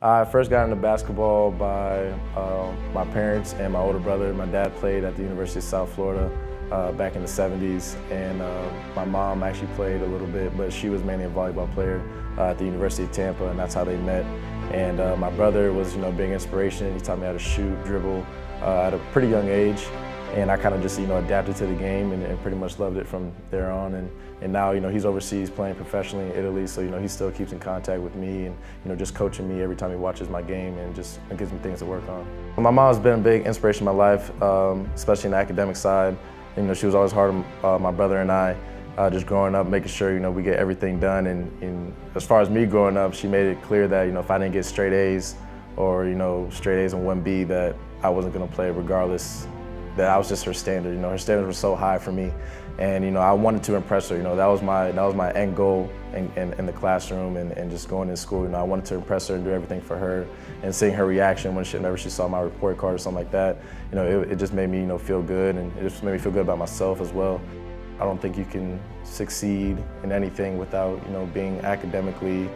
I first got into basketball by my parents and my older brother. My dad played at the University of South Florida back in the 70s, and my mom actually played a little bit, but she was mainly a volleyball player at the University of Tampa, and that's how they met. And my brother was, a big inspiration. He taught me how to shoot, dribble at a pretty young age, and I kind of just, adapted to the game and pretty much loved it from there on. And now, he's overseas playing professionally in Italy, so, he still keeps in contact with me and, just coaching me every time he watches my game, and just gives me things to work on. My mom's been a big inspiration in my life, especially in the academic side. She was always hard on my brother and I, just growing up, making sure, we get everything done. And as far as me growing up, she made it clear that, if I didn't get straight A's or, straight A's and 1B, that I wasn't gonna play regardless. That I was just her standard. Her standards were so high for me, and I wanted to impress her. That was my end goal in the classroom and just going to school. I wanted to impress her and do everything for her. And seeing her reaction whenever she saw my report card or something like that, it just made me feel good, and it just made me feel good about myself as well. I don't think you can succeed in anything without being academically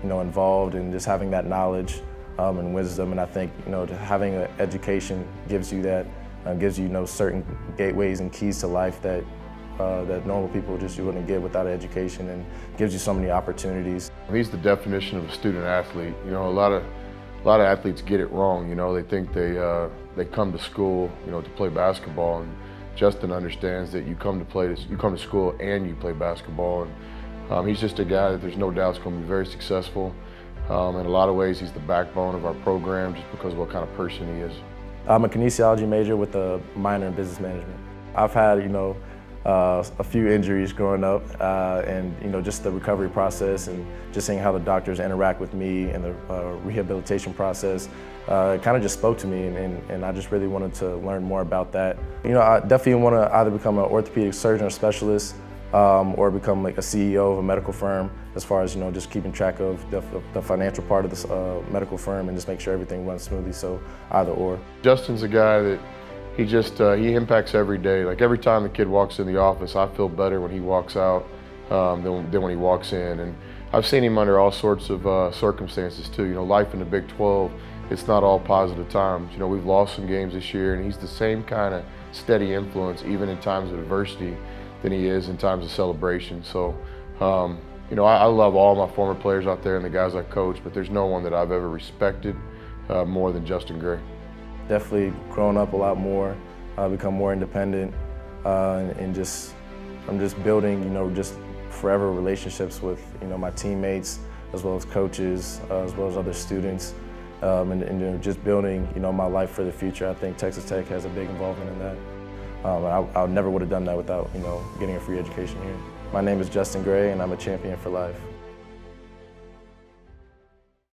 involved and just having that knowledge and wisdom. And I think having an education gives you that, gives you certain gateways and keys to life that that normal people just wouldn't get without an education, and gives you so many opportunities. He's the definition of a student athlete. A lot of athletes get it wrong. They think they come to school to play basketball, and Justin understands that you come to school and you play basketball. And he's just a guy that there's no doubt is going to be very successful. In a lot of ways, he's the backbone of our program just because of what kind of person he is. I'm a kinesiology major with a minor in business management. I've had, a few injuries growing up, and just the recovery process and just seeing how the doctors interact with me and the rehabilitation process kind of just spoke to me, and I just really wanted to learn more about that. I definitely want to either become an orthopedic surgeon or specialist, or become like a CEO of a medical firm, as far as just keeping track of the financial part of this medical firm and just make sure everything runs smoothly. So either or. Justin's a guy that he impacts every day. Like every time the kid walks in the office, I feel better when he walks out than when he walks in. And I've seen him under all sorts of circumstances too. Life in the Big 12, it's not all positive times. We've lost some games this year, and he's the same kind of steady influence, even in times of adversity, than he is in times of celebration. So, I love all my former players out there and the guys I coach, but there's no one that I've ever respected more than Justin Gray. Definitely grown up a lot more, become more independent, and I'm just building, just forever relationships with, my teammates, as well as coaches, as well as other students, and just building, my life for the future. I think Texas Tech has a big involvement in that. I never would have done that without, getting a free education here. My name is Justin Gray, and I'm a champion for life.